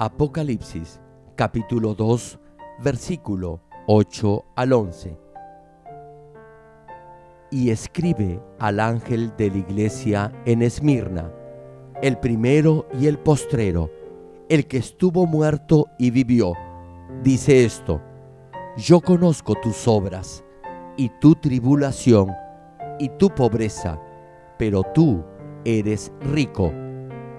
Apocalipsis, capítulo 2, versículo 8 al 11. Y escribe al ángel de la iglesia en Esmirna, el primero y el postrero, el que estuvo muerto y vivió. Dice esto: yo conozco tus obras, y tu tribulación, y tu pobreza, pero tú eres rico,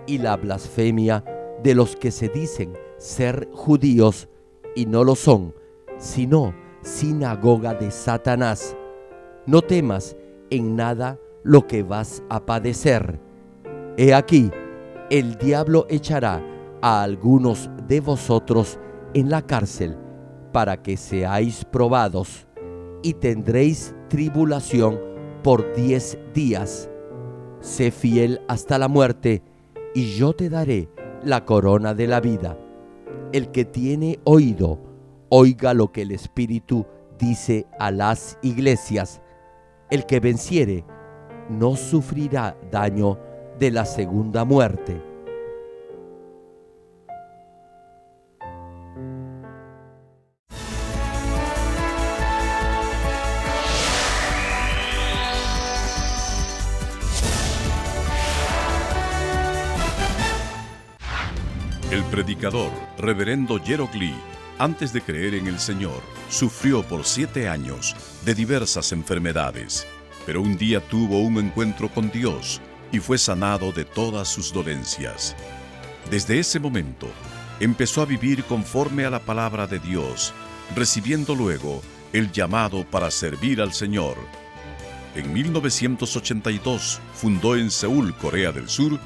y la blasfemia de los que se dicen ser judíos y no lo son, sino sinagoga de Satanás. No temas en nada lo que vas a padecer. He aquí, el diablo echará a algunos de vosotros en la cárcel para que seáis probados, y tendréis tribulación por 10 días. Sé fiel hasta la muerte, y yo te daré la corona de la vida. El que tiene oído, oiga lo que el Espíritu dice a las iglesias. El que venciere no sufrirá daño de la segunda muerte. El predicador, reverendo Gerald Lee, antes de creer en el Señor, sufrió por 7 años de diversas enfermedades, pero un día tuvo un encuentro con Dios y fue sanado de todas sus dolencias. Desde ese momento, empezó a vivir conforme a la palabra de Dios, recibiendo luego el llamado para servir al Señor. En 1982 fundó en Seúl, Corea del Sur,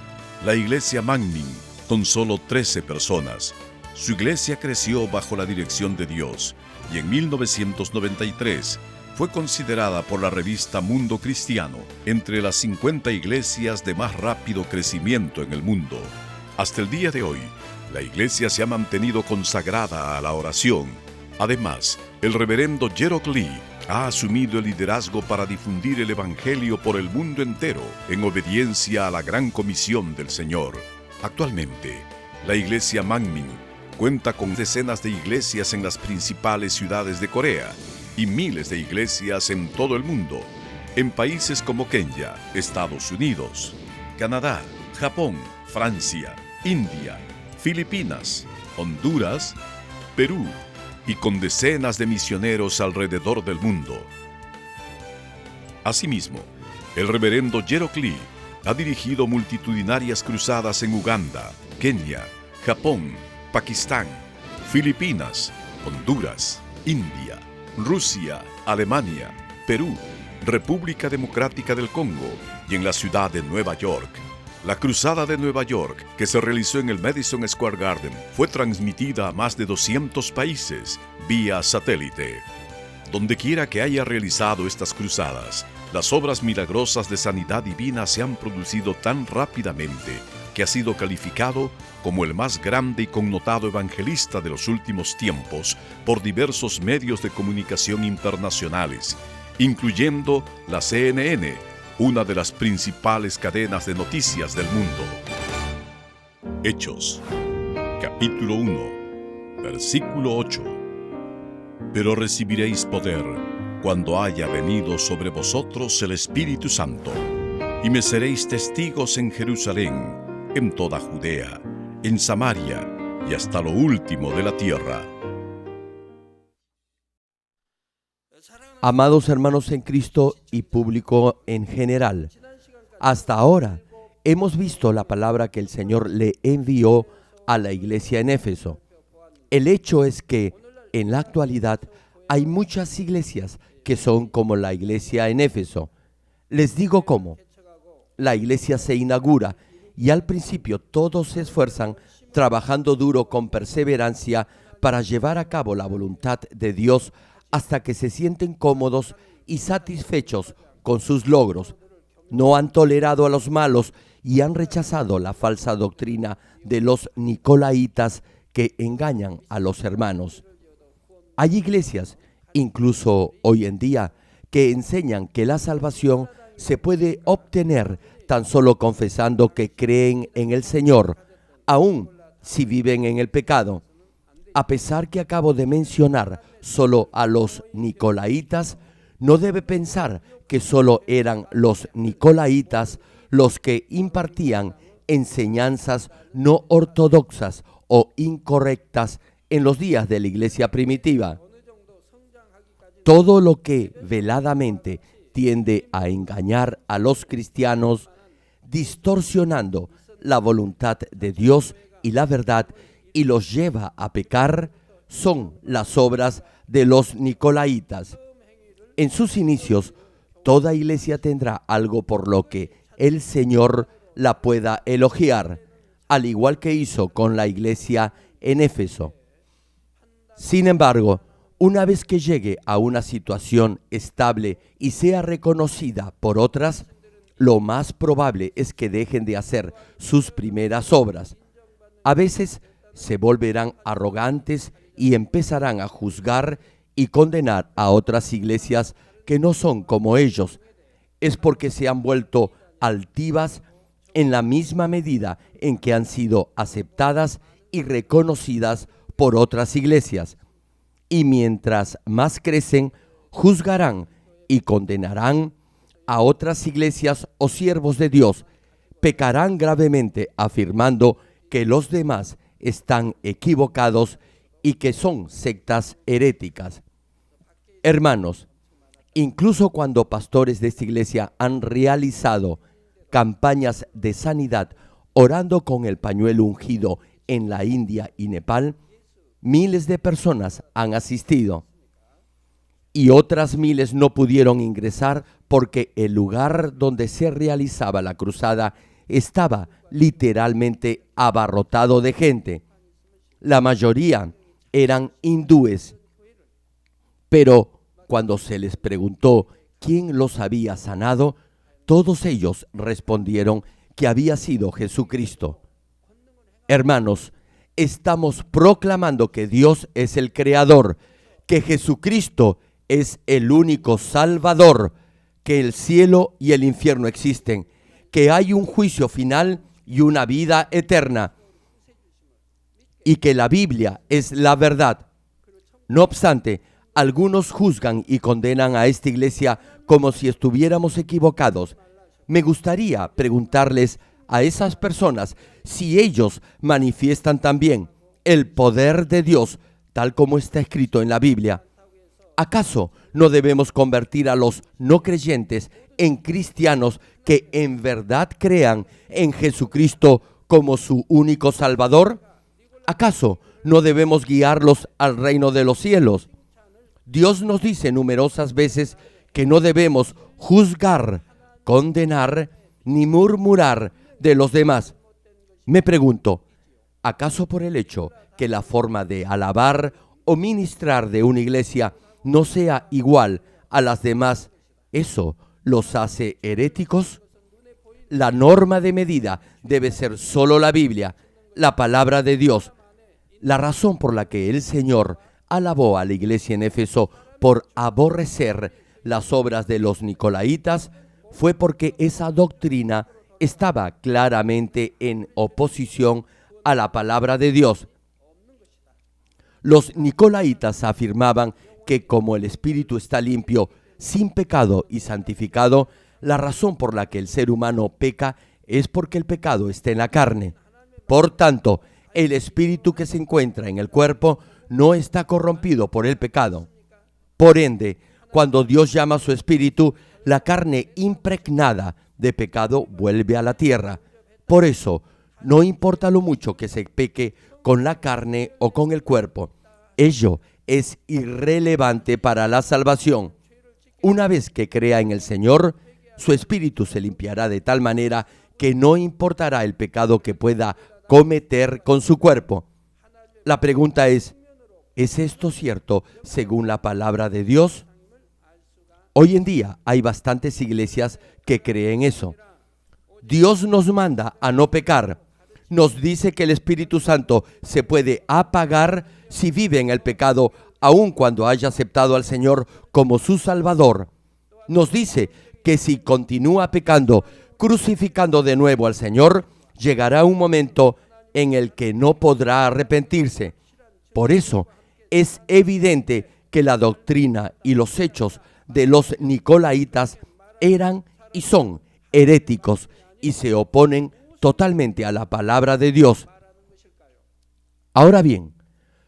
la iglesia Manmin, con solo 13 personas. Su iglesia creció bajo la dirección de Dios y en 1993 fue considerada por la revista Mundo Cristiano entre las 50 iglesias de más rápido crecimiento en el mundo. Hasta el día de hoy, la iglesia se ha mantenido consagrada a la oración. Además, el reverendo Gerald Lee ha asumido el liderazgo para difundir el evangelio por el mundo entero en obediencia a la gran comisión del Señor. Actualmente, la iglesia Manmin cuenta con decenas de iglesias en las principales ciudades de Corea y miles de iglesias en todo el mundo, en países como Kenia, Estados Unidos, Canadá, Japón, Francia, India, Filipinas, Honduras, Perú y con decenas de misioneros alrededor del mundo. Asimismo, el reverendo Gerald Lee ha dirigido multitudinarias cruzadas en Uganda, Kenia, Japón, Pakistán, Filipinas, Honduras, India, Rusia, Alemania, Perú, República Democrática del Congo y en la ciudad de Nueva York. La Cruzada de Nueva York, que se realizó en el Madison Square Garden, fue transmitida a más de 200 países vía satélite. Dondequiera que haya realizado estas cruzadas, las obras milagrosas de sanidad divina se han producido tan rápidamente que ha sido calificado como el más grande y connotado evangelista de los últimos tiempos por diversos medios de comunicación internacionales, incluyendo la CNN, una de las principales cadenas de noticias del mundo. Hechos, capítulo 1, versículo 8. Pero recibiréis poder cuando haya venido sobre vosotros el Espíritu Santo, y me seréis testigos en Jerusalén, en toda Judea, en Samaria y hasta lo último de la tierra. Amados hermanos en Cristo y público en general, hasta ahora hemos visto la palabra que el Señor le envió a la iglesia en Éfeso. El hecho es que en la actualidad hay muchas iglesias que son como la iglesia en Éfeso. Les digo cómo. La iglesia se inaugura y al principio todos se esfuerzan trabajando duro con perseverancia para llevar a cabo la voluntad de Dios hasta que se sienten cómodos y satisfechos con sus logros. No han tolerado a los malos y han rechazado la falsa doctrina de los nicolaitas que engañan a los hermanos. Hay iglesias, incluso hoy en día, que enseñan que la salvación se puede obtener tan solo confesando que creen en el Señor, aún si viven en el pecado. A pesar que acabo de mencionar solo a los nicolaitas, no debe pensar que solo eran los nicolaitas los que impartían enseñanzas no ortodoxas o incorrectas en los días de la iglesia primitiva. Todo lo que veladamente tiende a engañar a los cristianos, distorsionando la voluntad de Dios y la verdad, y los lleva a pecar, son las obras de los nicolaitas. En sus inicios, toda iglesia tendrá algo por lo que el Señor la pueda elogiar, al igual que hizo con la iglesia en Éfeso. Sin embargo, una vez que llegue a una situación estable y sea reconocida por otras, lo más probable es que dejen de hacer sus primeras obras. A veces se volverán arrogantes y empezarán a juzgar y condenar a otras iglesias que no son como ellos. Es porque se han vuelto altivas en la misma medida en que han sido aceptadas y reconocidas por otras iglesias. Y mientras más crecen, juzgarán y condenarán a otras iglesias o siervos de Dios. Pecarán gravemente afirmando que los demás están equivocados y que son sectas heréticas. Hermanos, incluso cuando pastores de esta iglesia han realizado campañas de sanidad orando con el pañuelo ungido en la India y Nepal, miles de personas han asistido y otras miles no pudieron ingresar porque el lugar donde se realizaba la cruzada estaba literalmente abarrotado de gente. La mayoría eran hindúes, pero cuando se les preguntó quién los había sanado, todos ellos respondieron que había sido Jesucristo. Hermanos, estamos proclamando que Dios es el Creador, que Jesucristo es el único Salvador, que el cielo y el infierno existen, que hay un juicio final y una vida eterna, y que la Biblia es la verdad. No obstante, algunos juzgan y condenan a esta iglesia como si estuviéramos equivocados. Me gustaría preguntarles a esas personas si ellos manifiestan también el poder de Dios tal como está escrito en la Biblia. ¿Acaso no debemos convertir a los no creyentes en cristianos que en verdad crean en Jesucristo como su único Salvador? ¿Acaso no debemos guiarlos al reino de los cielos? Dios nos dice numerosas veces que no debemos juzgar, condenar ni murmurar de los demás. Me pregunto, ¿acaso por el hecho que la forma de alabar o ministrar de una iglesia no sea igual a las demás, eso los hace heréticos? La norma de medida debe ser solo la Biblia, la palabra de Dios. La razón por la que el Señor alabó a la iglesia en Éfeso por aborrecer las obras de los nicolaitas fue porque esa doctrina estaba claramente en oposición a la palabra de Dios. Los nicolaitas afirmaban que como el espíritu está limpio, sin pecado y santificado, la razón por la que el ser humano peca es porque el pecado está en la carne. Por tanto, el espíritu que se encuentra en el cuerpo no está corrompido por el pecado. Por ende, cuando Dios llama a su espíritu, la carne impregnada de pecado vuelve a la tierra. Por eso, no importa lo mucho que se peque con la carne o con el cuerpo, ello es irrelevante para la salvación. Una vez que crea en el Señor, su espíritu se limpiará de tal manera que no importará el pecado que pueda cometer con su cuerpo. La pregunta ¿es esto cierto según la palabra de Dios? Hoy en día hay bastantes iglesias que creen eso. Dios nos manda a no pecar. Nos dice que el Espíritu Santo se puede apagar si vive en el pecado, aun cuando haya aceptado al Señor como su Salvador. Nos dice que si continúa pecando, crucificando de nuevo al Señor, llegará un momento en el que no podrá arrepentirse. Por eso es evidente que la doctrina y los hechos de los nicolaitas eran y son heréticos y se oponen totalmente a la palabra de Dios. Ahora bien,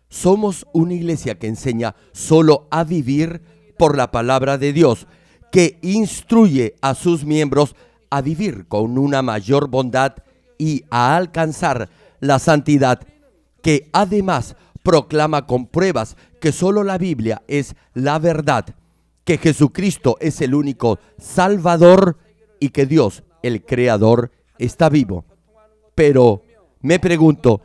somos una iglesia que enseña solo a vivir por la palabra de Dios, que instruye a sus miembros a vivir con una mayor bondad y a alcanzar la santidad, que además proclama con pruebas que solo la Biblia es la verdad, que Jesucristo es el único Salvador y que Dios, el Creador, está vivo. Pero me pregunto,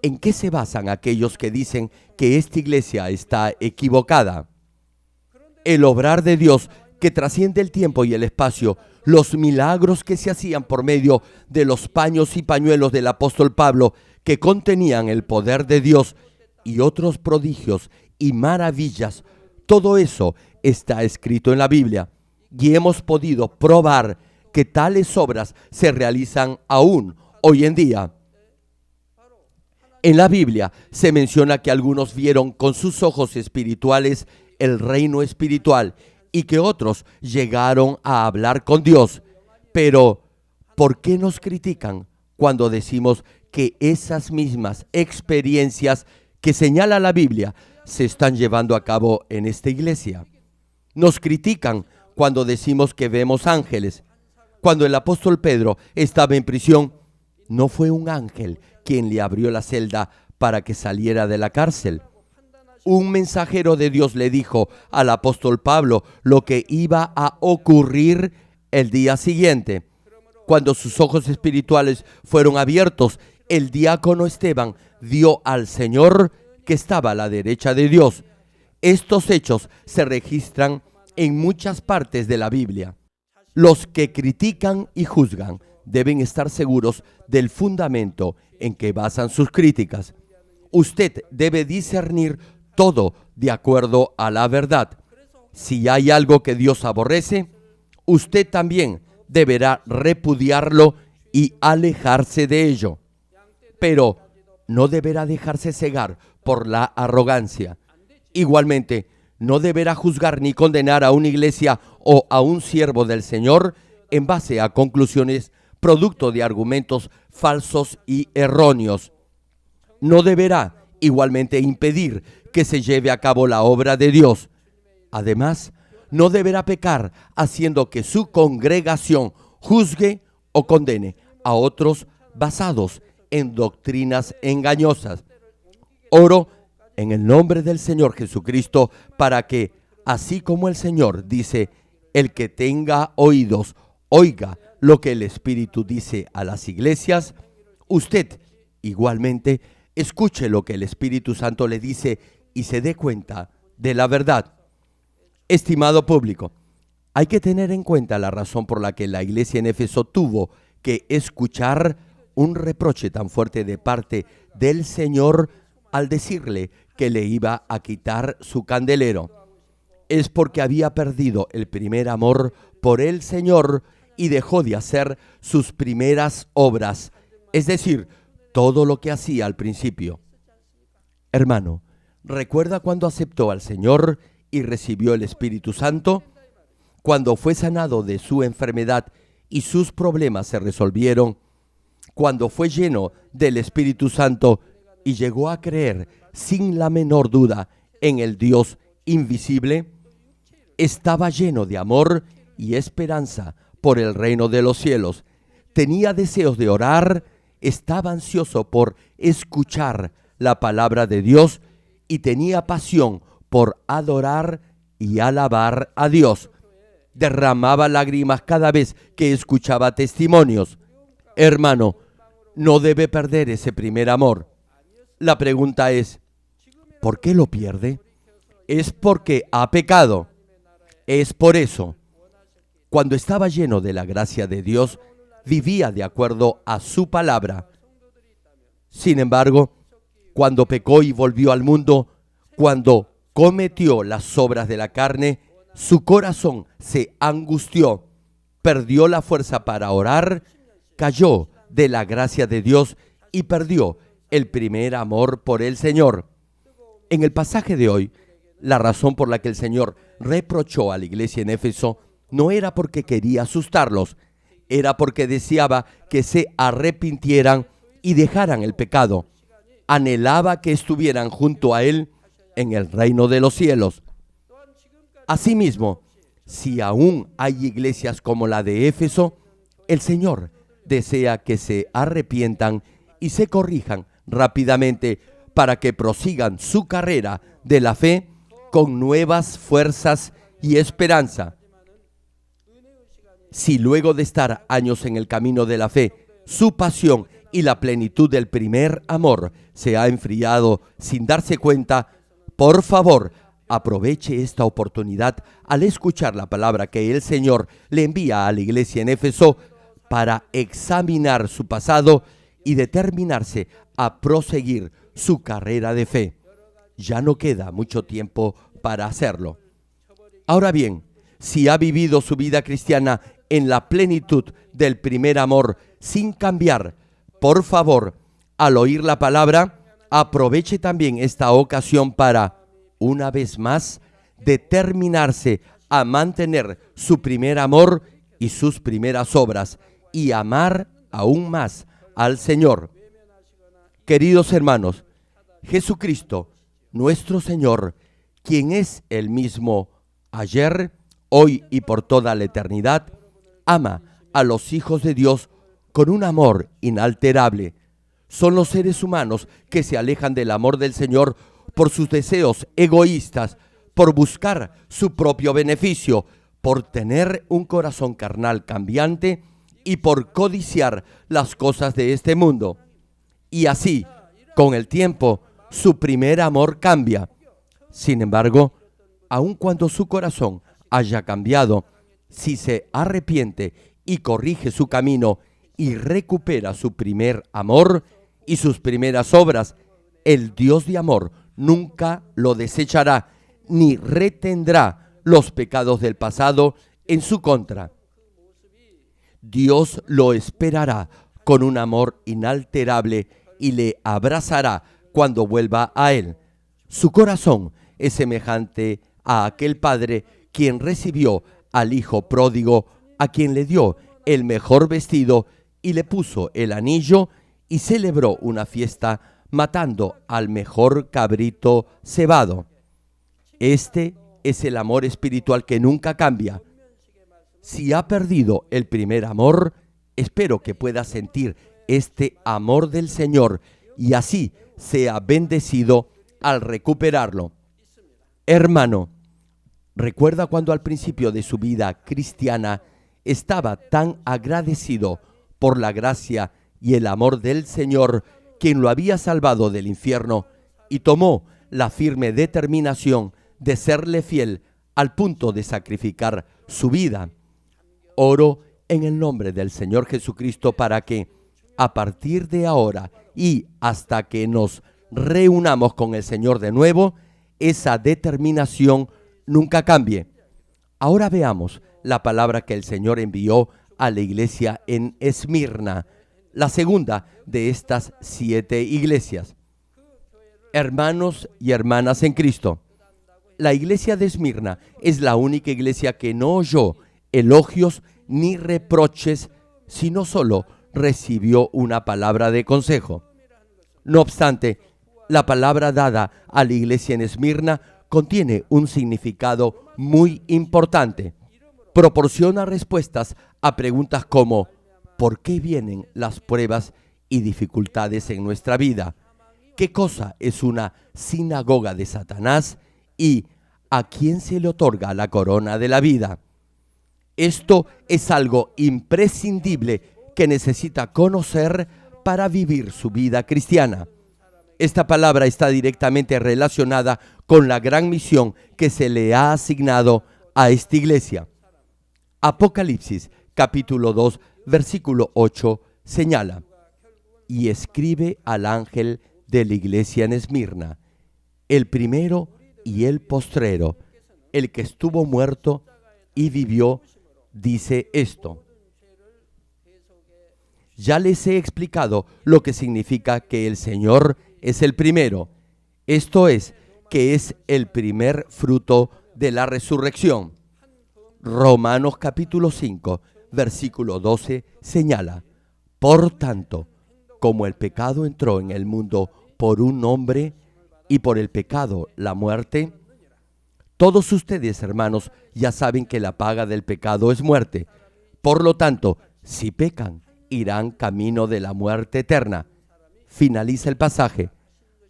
¿en qué se basan aquellos que dicen que esta iglesia está equivocada? El obrar de Dios que trasciende el tiempo y el espacio, los milagros que se hacían por medio de los paños y pañuelos del apóstol Pablo, que contenían el poder de Dios, y otros prodigios y maravillas, todo eso está escrito en la Biblia, y hemos podido probar que tales obras se realizan aún hoy en día. En la Biblia se menciona que algunos vieron con sus ojos espirituales el reino espiritual y que otros llegaron a hablar con Dios. Pero, ¿por qué nos critican cuando decimos que esas mismas experiencias que señala la Biblia se están llevando a cabo en esta iglesia? Nos critican cuando decimos que vemos ángeles. Cuando el apóstol Pedro estaba en prisión, no fue un ángel quien le abrió la celda para que saliera de la cárcel. Un mensajero de Dios le dijo al apóstol Pablo lo que iba a ocurrir el día siguiente. Cuando sus ojos espirituales fueron abiertos, el diácono Esteban vio al Señor que estaba a la derecha de Dios. Estos hechos se registran en muchas partes de la Biblia. Los que critican y juzgan deben estar seguros del fundamento en que basan sus críticas. Usted debe discernir todo de acuerdo a la verdad. Si hay algo que Dios aborrece, usted también deberá repudiarlo y alejarse de ello. Pero no deberá dejarse cegar por la arrogancia. Igualmente, no deberá juzgar ni condenar a una iglesia o a un siervo del Señor en base a conclusiones producto de argumentos falsos y erróneos. No deberá igualmente impedir que se lleve a cabo la obra de Dios. Además, no deberá pecar haciendo que su congregación juzgue o condene a otros basados en doctrinas engañosas. Oro en el nombre del Señor Jesucristo para que, así como el Señor dice, el que tenga oídos, oiga lo que el Espíritu dice a las iglesias, usted igualmente escuche lo que el Espíritu Santo le dice y se dé cuenta de la verdad. Estimado público, hay que tener en cuenta la razón por la que la iglesia en Éfeso tuvo que escuchar un reproche tan fuerte de parte del Señor al decirle que le iba a quitar su candelero. Es porque había perdido el primer amor por el Señor y dejó de hacer sus primeras obras, es decir, todo lo que hacía al principio. Hermano, ¿recuerda cuando aceptó al Señor y recibió el Espíritu Santo? Cuando fue sanado de su enfermedad y sus problemas se resolvieron, cuando fue lleno del Espíritu Santo y llegó a creer sin la menor duda en el Dios invisible, estaba lleno de amor y esperanza por el reino de los cielos. Tenía deseos de orar, estaba ansioso por escuchar la palabra de Dios y tenía pasión por adorar y alabar a Dios. Derramaba lágrimas cada vez que escuchaba testimonios. Hermano, no debe perder ese primer amor. La pregunta es, ¿por qué lo pierde? Es porque ha pecado. Es por eso. Cuando estaba lleno de la gracia de Dios, vivía de acuerdo a su palabra. Sin embargo, cuando pecó y volvió al mundo, cuando cometió las obras de la carne, su corazón se angustió, perdió la fuerza para orar, cayó de la gracia de Dios y perdió el primer amor por el Señor. En el pasaje de hoy, la razón por la que el Señor reprochó a la iglesia en Éfeso no era porque quería asustarlos, era porque deseaba que se arrepintieran y dejaran el pecado. Anhelaba que estuvieran junto a Él en el reino de los cielos. Asimismo, si aún hay iglesias como la de Éfeso, el Señor desea que se arrepientan y se corrijan rápidamente para que prosigan su carrera de la fe con nuevas fuerzas y esperanza. Si luego de estar años en el camino de la fe, su pasión y la plenitud del primer amor se ha enfriado sin darse cuenta, por favor, aproveche esta oportunidad al escuchar la palabra que el Señor le envía a la iglesia en Éfeso para examinar su pasado y determinarse a proseguir su carrera de fe. Ya no queda mucho tiempo para hacerlo. Ahora bien, si ha vivido su vida cristiana en la plenitud del primer amor sin cambiar, por favor, al oír la palabra, aproveche también esta ocasión para, una vez más, determinarse a mantener su primer amor y sus primeras obras y amar aún más al Señor. Queridos hermanos, Jesucristo, nuestro Señor, quien es el mismo ayer, hoy y por toda la eternidad, ama a los hijos de Dios con un amor inalterable. Son los seres humanos que se alejan del amor del Señor por sus deseos egoístas, por buscar su propio beneficio, por tener un corazón carnal cambiante y por codiciar las cosas de este mundo. Y así, con el tiempo, su primer amor cambia. Sin embargo, aun cuando su corazón haya cambiado, si se arrepiente y corrige su camino y recupera su primer amor y sus primeras obras, el Dios de amor nunca lo desechará ni retendrá los pecados del pasado en su contra. Dios lo esperará con un amor inalterable y le abrazará cuando vuelva a Él. Su corazón es semejante a aquel padre quien recibió al hijo pródigo, a quien le dio el mejor vestido y le puso el anillo y celebró una fiesta matando al mejor cabrito cebado. Este es el amor espiritual que nunca cambia. Si ha perdido el primer amor, espero que pueda sentir este amor del Señor y así sea bendecido al recuperarlo. Hermano, ¿recuerda cuando al principio de su vida cristiana estaba tan agradecido por la gracia y el amor del Señor, quien lo había salvado del infierno, y tomó la firme determinación de serle fiel al punto de sacrificar su vida? Oro en el nombre del Señor Jesucristo para que, a partir de ahora y hasta que nos reunamos con el Señor de nuevo, esa determinación nunca cambie. Ahora veamos la palabra que el Señor envió a la iglesia en Esmirna, la segunda de estas 7 iglesias. Hermanos y hermanas en Cristo, la iglesia de Esmirna es la única iglesia que no oyó elogios ni reproches, sino solo recibió una palabra de consejo. No obstante, la palabra dada a la iglesia en Esmirna contiene un significado muy importante. Proporciona respuestas a preguntas como: ¿por qué vienen las pruebas y dificultades en nuestra vida? ¿Qué cosa es una sinagoga de Satanás? ¿Y a quién se le otorga la corona de la vida? Esto es algo imprescindible que necesita conocer para vivir su vida cristiana. Esta palabra está directamente relacionada con la gran misión que se le ha asignado a esta iglesia. Apocalipsis, capítulo 2, versículo 8, señala: y escribe al ángel de la iglesia en Esmirna, el primero y el postrero, el que estuvo muerto y vivió, dice esto: Ya les he explicado lo que significa que el Señor es el primero. Esto es, que es el primer fruto de la resurrección. Romanos capítulo 5, versículo 12 señala: por tanto, como el pecado entró en el mundo por un hombre y por el pecado la muerte, todos ustedes, hermanos, ya saben que la paga del pecado es muerte. Por lo tanto, si pecan, irán camino de la muerte eterna. Finaliza el pasaje.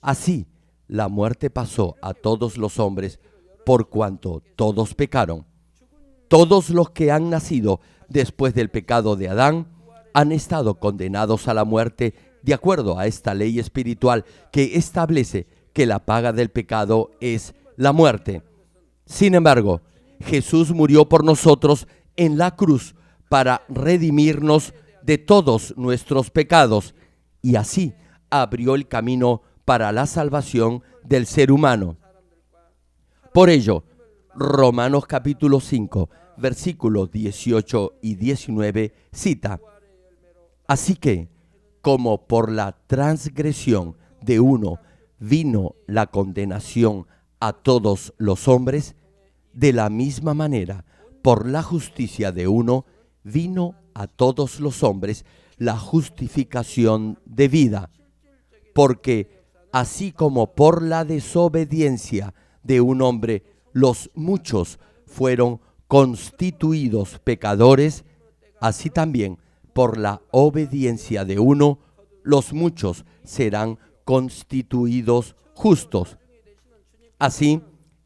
Así, la muerte pasó a todos los hombres por cuanto todos pecaron. Todos los que han nacido después del pecado de Adán han estado condenados a la muerte de acuerdo a esta ley espiritual que establece que la paga del pecado es la muerte. Sin embargo, Jesús murió por nosotros en la cruz para redimirnos de todos nuestros pecados y así abrió el camino para la salvación del ser humano. Por ello, Romanos capítulo 5, versículos 18 y 19 cita: así que, como por la transgresión de uno vino la condenación a todos los hombres, de la misma manera, por la justicia de uno vino a todos los hombres la justificación de vida. Porque así como por la desobediencia de un hombre los muchos fueron constituidos pecadores, así también por la obediencia de uno los muchos serán constituidos justos. Así,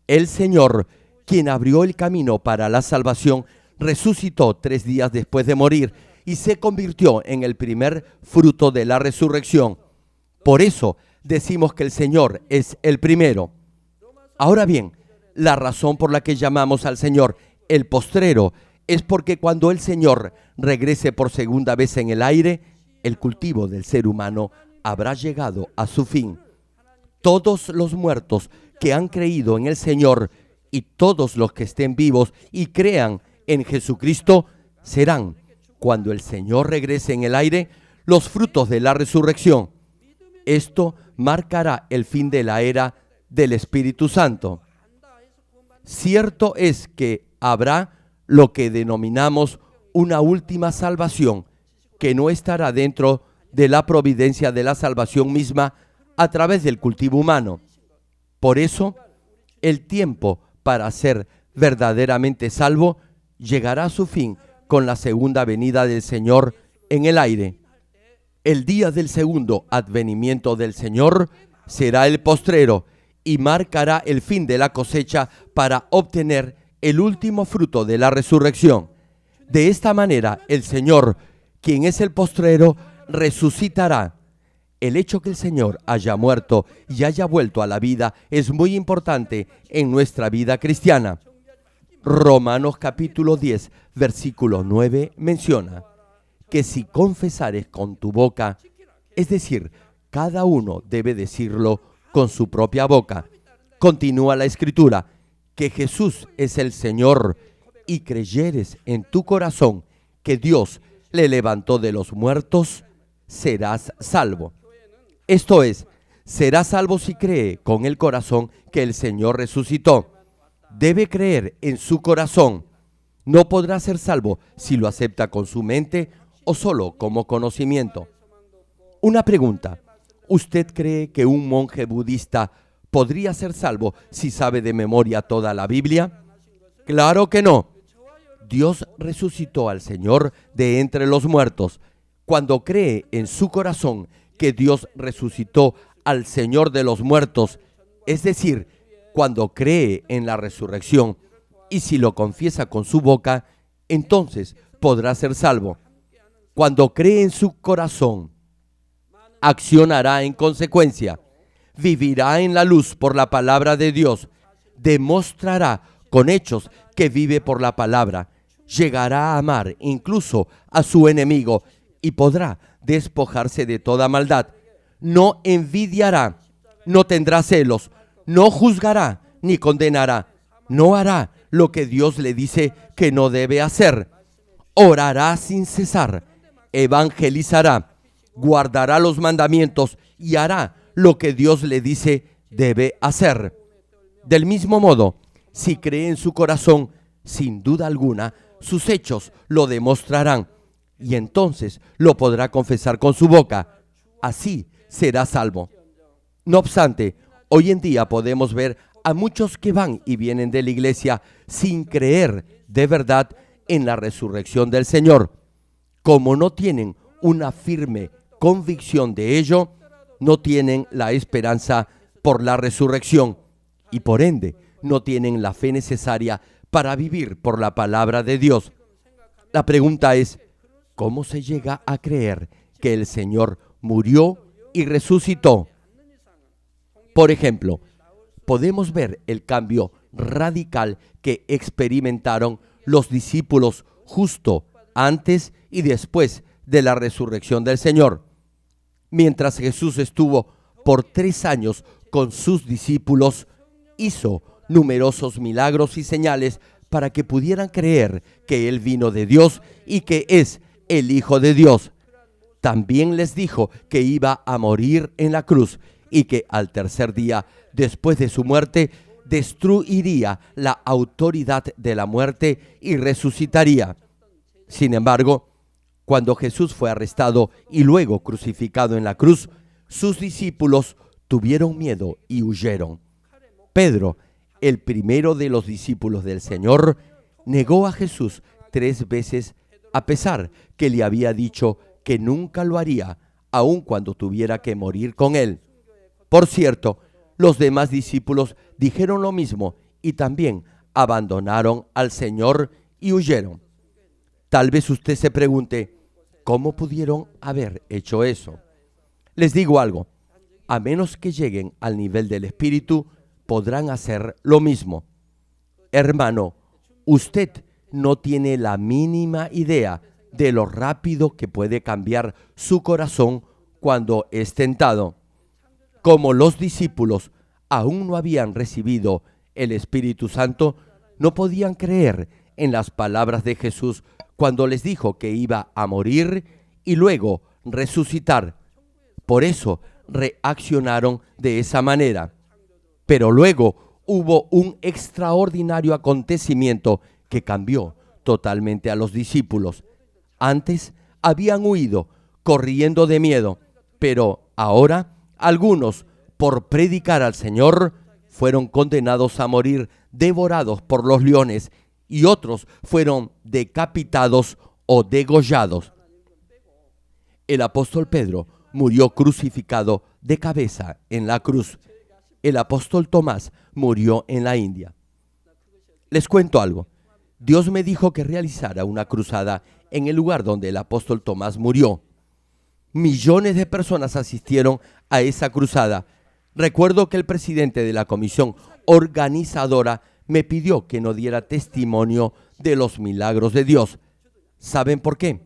el Señor, quien abrió el camino para la salvación, resucitó 3 días después de morir y se convirtió en el primer fruto de la resurrección. Por eso decimos que el Señor es el primero. Ahora bien, la razón por la que llamamos al Señor el postrero es porque cuando el Señor regrese por segunda vez en el aire, el cultivo del ser humano habrá llegado a su fin. Todos los muertos que han creído en el Señor y todos los que estén vivos y crean en Jesucristo serán, cuando el Señor regrese en el aire, los frutos de la resurrección. Esto marcará el fin de la era del Espíritu Santo. Cierto es que habrá lo que denominamos una última salvación, que no estará dentro de la providencia de la salvación misma a través del cultivo humano. Por eso, el tiempo para ser verdaderamente salvo llegará a su fin con la segunda venida del Señor en el aire. El día del segundo advenimiento del Señor será el postrero y marcará el fin de la cosecha para obtener el último fruto de la resurrección. De esta manera, el Señor, quien es el postrero, resucitará. El hecho que el Señor haya muerto y haya vuelto a la vida es muy importante en nuestra vida cristiana. Romanos capítulo 10, versículo 9 menciona que si confesares con tu boca, es decir, cada uno debe decirlo con su propia boca. Continúa la Escritura, que Jesús es el Señor y creyeres en tu corazón que Dios le levantó de los muertos, serás salvo. Esto es, será salvo si cree con el corazón que el Señor resucitó. Debe creer en su corazón. No podrá ser salvo si lo acepta con su mente o solo como conocimiento. Una pregunta: ¿usted cree que un monje budista podría ser salvo si sabe de memoria toda la Biblia? Claro que no. Dios resucitó al Señor de entre los muertos. Cuando cree en su corazón que Dios resucitó al Señor de los muertos, es decir, cuando cree en la resurrección, y si lo confiesa con su boca, entonces podrá ser salvo. Cuando cree en su corazón, accionará en consecuencia, vivirá en la luz por la palabra de Dios, demostrará con hechos que vive por la palabra, llegará a amar incluso a su enemigo y podrá despojarse de toda maldad. No envidiará, no tendrá celos, no juzgará ni condenará, no hará lo que Dios le dice que no debe hacer, orará sin cesar, evangelizará, guardará los mandamientos y hará lo que Dios le dice debe hacer. Del mismo modo, si cree en su corazón, sin duda alguna, sus hechos lo demostrarán y entonces lo podrá confesar con su boca. Así será salvo. No obstante, hoy en día podemos ver a muchos que van y vienen de la iglesia sin creer de verdad en la resurrección del Señor. Como no tienen una firme convicción de ello, no tienen la esperanza por la resurrección y por ende no tienen la fe necesaria para vivir por la palabra de Dios. La pregunta es, ¿cómo se llega a creer que el Señor murió y resucitó? Por ejemplo, podemos ver el cambio radical que experimentaron los discípulos justo antes y después de la resurrección del Señor. Mientras Jesús estuvo por 3 años con sus discípulos, hizo numerosos milagros y señales para que pudieran creer que Él vino de Dios y que es el Hijo de Dios. También les dijo que iba a morir en la cruz y que al tercer día, después de su muerte, destruiría la autoridad de la muerte y resucitaría. Sin embargo, cuando Jesús fue arrestado y luego crucificado en la cruz, sus discípulos tuvieron miedo y huyeron. Pedro, el primero de los discípulos del Señor, negó a Jesús 3 veces, a pesar que le había dicho que nunca lo haría, aun cuando tuviera que morir con él. Por cierto, los demás discípulos dijeron lo mismo y también abandonaron al Señor y huyeron. Tal vez usted se pregunte, ¿cómo pudieron haber hecho eso? Les digo algo, a menos que lleguen al nivel del Espíritu, podrán hacer lo mismo. Hermano, usted no tiene la mínima idea de lo rápido que puede cambiar su corazón cuando es tentado. Como los discípulos aún no habían recibido el Espíritu Santo, no podían creer en las palabras de Jesús cuando les dijo que iba a morir y luego resucitar. Por eso reaccionaron de esa manera. Pero luego hubo un extraordinario acontecimiento que cambió totalmente a los discípulos. Antes habían huido, corriendo de miedo, pero ahora algunos, por predicar al Señor, fueron condenados a morir devorados por los leones y otros fueron decapitados o degollados. El apóstol Pedro murió crucificado de cabeza en la cruz. El apóstol Tomás murió en la India. Les cuento algo. Dios me dijo que realizara una cruzada en el lugar donde el apóstol Tomás murió. Millones de personas asistieron a esa cruzada. Recuerdo que el presidente de la comisión organizadora me pidió que no diera testimonio de los milagros de Dios. ¿Saben por qué?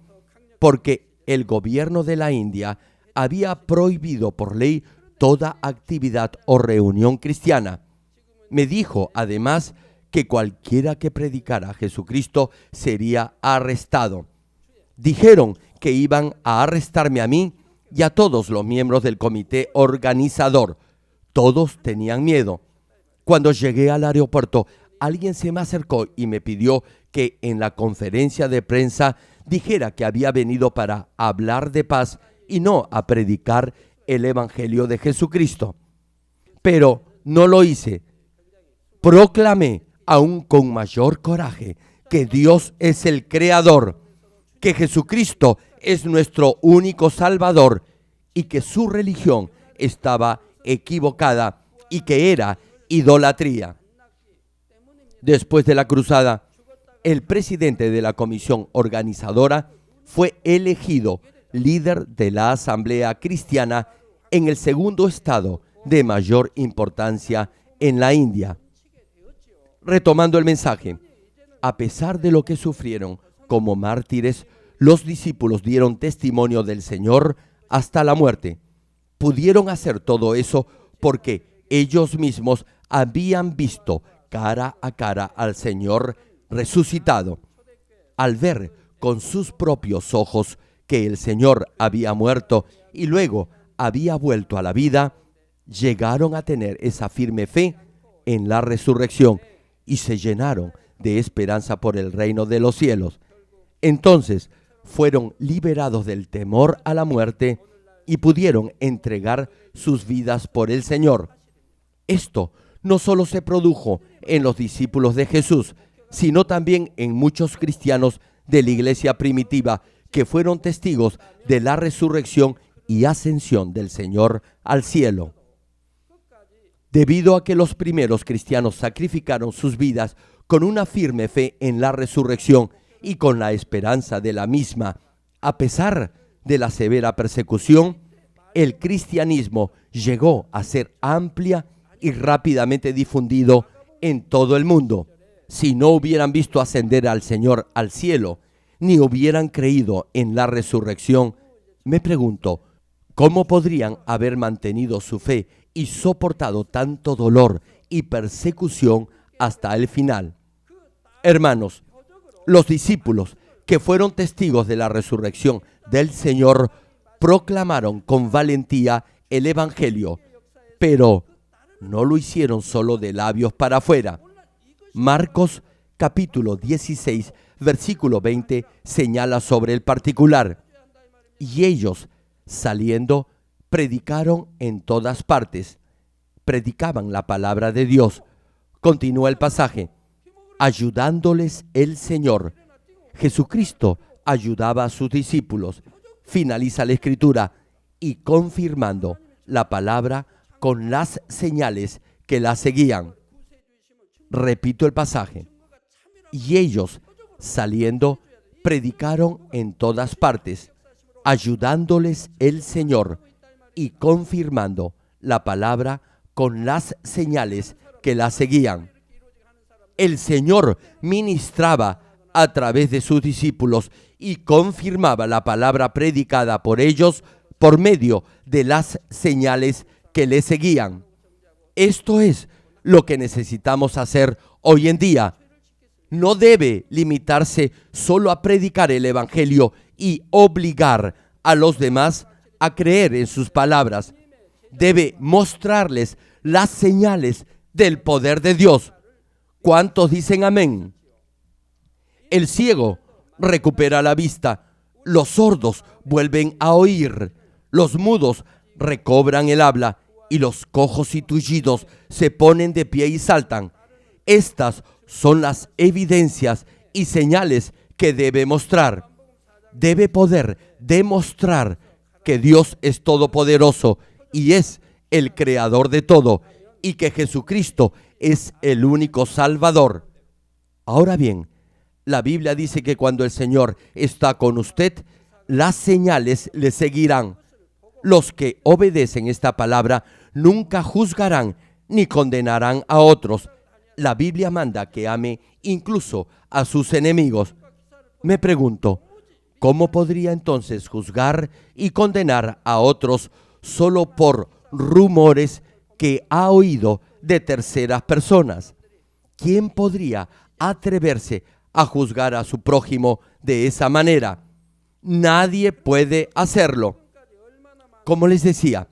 Porque el gobierno de la India había prohibido por ley toda actividad o reunión cristiana. Me dijo además que cualquiera que predicara a Jesucristo sería arrestado. Dijeron que iban a arrestarme a mí y a todos los miembros del comité organizador. Todos tenían miedo. Cuando llegué al aeropuerto, alguien se me acercó y me pidió que en la conferencia de prensa dijera que había venido para hablar de paz y no a predicar el Evangelio de Jesucristo. Pero no lo hice. Proclamé aún con mayor coraje que Dios es el Creador, que Jesucristo es nuestro único Salvador y que su religión estaba equivocada y que era idolatría. Después de la cruzada, el presidente de la comisión organizadora fue elegido líder de la Asamblea Cristiana en el segundo estado de mayor importancia en la India. Retomando el mensaje, a pesar de lo que sufrieron como mártires, los discípulos dieron testimonio del Señor hasta la muerte. Pudieron hacer todo eso porque ellos mismos habían visto cara a cara al Señor resucitado. Al ver con sus propios ojos que el Señor había muerto y luego había vuelto a la vida, llegaron a tener esa firme fe en la resurrección y se llenaron de esperanza por el reino de los cielos. Entonces fueron liberados del temor a la muerte y pudieron entregar sus vidas por el Señor. Esto no solo se produjo en los discípulos de Jesús, sino también en muchos cristianos de la iglesia primitiva que fueron testigos de la resurrección y ascensión del Señor al cielo. Debido a que los primeros cristianos sacrificaron sus vidas con una firme fe en la resurrección y con la esperanza de la misma, a pesar de la severa persecución, el cristianismo llegó a ser amplia y rápidamente difundido en todo el mundo. Si no hubieran visto ascender al Señor al cielo, ni hubieran creído en la resurrección, me pregunto, ¿cómo podrían haber mantenido su fe y soportado tanto dolor y persecución hasta el final? Hermanos, los discípulos que fueron testigos de la resurrección del Señor proclamaron con valentía el Evangelio, pero no lo hicieron solo de labios para afuera. Marcos capítulo 16, versículo 20 señala sobre el particular. Y ellos, saliendo, predicaron en todas partes. Predicaban la palabra de Dios. Continúa el pasaje. Ayudándoles el Señor. Jesucristo ayudaba a sus discípulos. Finaliza la escritura. Y confirmando la palabra con las señales que la seguían. Repito el pasaje. Y ellos, saliendo, predicaron en todas partes, ayudándoles el Señor y confirmando la palabra con las señales que la seguían. El Señor ministraba a través de sus discípulos y confirmaba la palabra predicada por ellos por medio de las señales que le seguían. Esto es lo que necesitamos hacer hoy en día. No debe limitarse solo a predicar el Evangelio y obligar a los demás a creer en sus palabras. Debe mostrarles las señales del poder de Dios. ¿Cuántos dicen amén? El ciego recupera la vista, los sordos vuelven a oír, los mudos recobran el habla y los cojos y tullidos se ponen de pie y saltan. Estas son las evidencias y señales que debe mostrar. Debe poder demostrar que Dios es todopoderoso y es el creador de todo y que Jesucristo es el único Salvador. Ahora bien, la Biblia dice que cuando el Señor está con usted, las señales le seguirán. Los que obedecen esta palabra nunca juzgarán ni condenarán a otros. La Biblia manda que ame incluso a sus enemigos. Me pregunto, ¿cómo podría entonces juzgar y condenar a otros solo por rumores que ha oído de terceras personas? ¿Quién podría atreverse a juzgar a su prójimo de esa manera? Nadie puede hacerlo. Como les decía,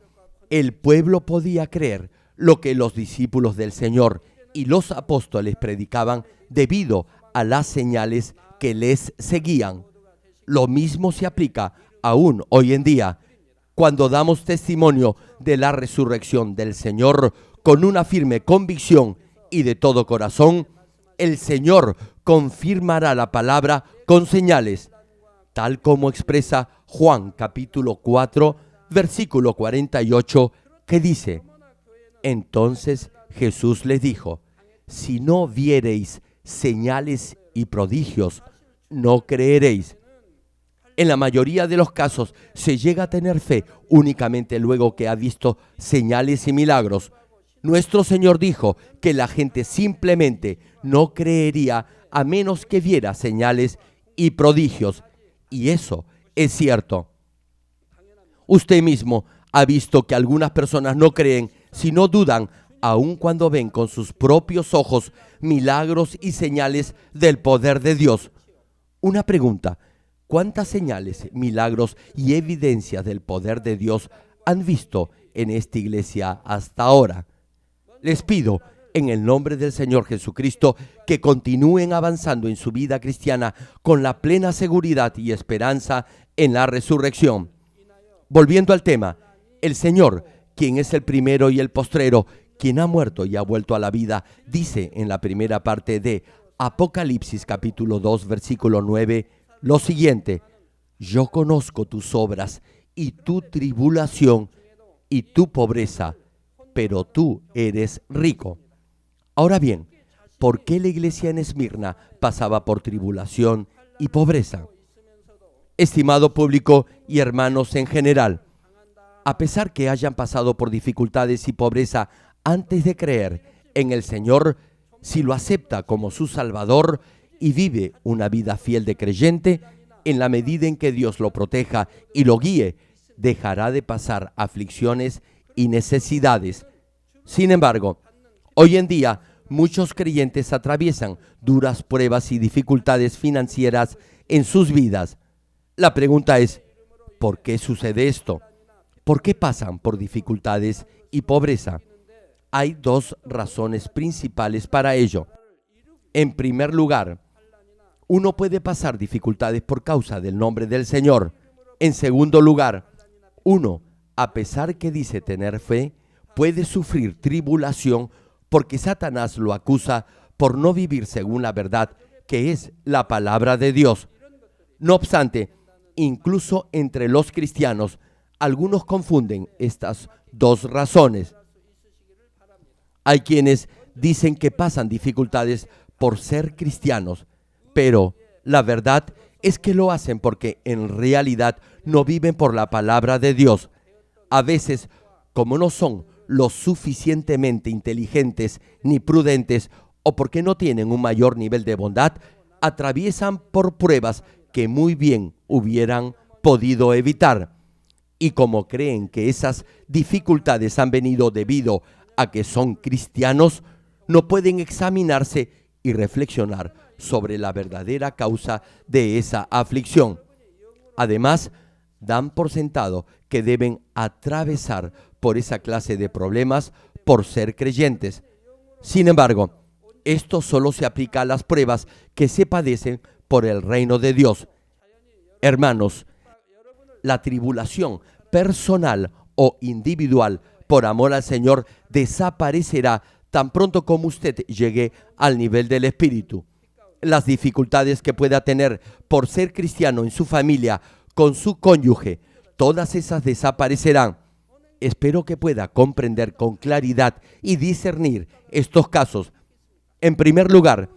el pueblo podía creer lo que los discípulos del Señor y los apóstoles predicaban debido a las señales que les seguían. Lo mismo se aplica aún hoy en día. Cuando damos testimonio de la resurrección del Señor con una firme convicción y de todo corazón, el Señor confirmará la palabra con señales, tal como expresa Juan capítulo 4, versículo 48, que dice: Entonces Jesús les dijo: si no viereis señales y prodigios, no creeréis. En la mayoría de los casos se llega a tener fe únicamente luego que ha visto señales y milagros. Nuestro Señor dijo que la gente simplemente no creería a menos que viera señales y prodigios. Y eso es cierto. Usted mismo ha visto que algunas personas no creen, sino dudan, aun cuando ven con sus propios ojos milagros y señales del poder de Dios. Una pregunta: ¿Cuántas señales, milagros y evidencias del poder de Dios han visto en esta iglesia hasta ahora? Les pido, en el nombre del Señor Jesucristo, que continúen avanzando en su vida cristiana con la plena seguridad y esperanza en la resurrección. Volviendo al tema, el Señor, quien es el primero y el postrero, quien ha muerto y ha vuelto a la vida, dice en la primera parte de Apocalipsis capítulo 2, versículo 9, lo siguiente: yo conozco tus obras y tu tribulación y tu pobreza, pero tú eres rico. Ahora bien, ¿por qué la iglesia en Esmirna pasaba por tribulación y pobreza? Estimado público y hermanos en general, a pesar que hayan pasado por dificultades y pobreza antes de creer en el Señor, si lo acepta como su Salvador y vive una vida fiel de creyente, en la medida en que Dios lo proteja y lo guíe, dejará de pasar aflicciones y necesidades. Sin embargo, hoy en día muchos creyentes atraviesan duras pruebas y dificultades financieras en sus vidas. La pregunta es, ¿por qué sucede esto? ¿Por qué pasan por dificultades y pobreza? Hay dos razones principales para ello. En primer lugar, uno puede pasar dificultades por causa del nombre del Señor. En segundo lugar, uno, a pesar que dice tener fe, puede sufrir tribulación porque Satanás lo acusa por no vivir según la verdad, que es la palabra de Dios. No obstante, incluso entre los cristianos, algunos confunden estas dos razones. Hay quienes dicen que pasan dificultades por ser cristianos, pero la verdad es que lo hacen porque en realidad no viven por la palabra de Dios. A veces, como no son lo suficientemente inteligentes ni prudentes, o porque no tienen un mayor nivel de bondad, atraviesan por pruebas que muy bien hubieran podido evitar. Y como creen que esas dificultades han venido debido a que son cristianos, no pueden examinarse y reflexionar sobre la verdadera causa de esa aflicción. Además, dan por sentado que deben atravesar por esa clase de problemas por ser creyentes. Sin embargo, esto solo se aplica a las pruebas que se padecen por el reino de Dios. Hermanos, la tribulación personal o individual por amor al Señor desaparecerá tan pronto como usted llegue al nivel del Espíritu. Las dificultades que pueda tener por ser cristiano en su familia, con su cónyuge, todas esas desaparecerán. Espero que pueda comprender con claridad y discernir estos casos. En primer lugar,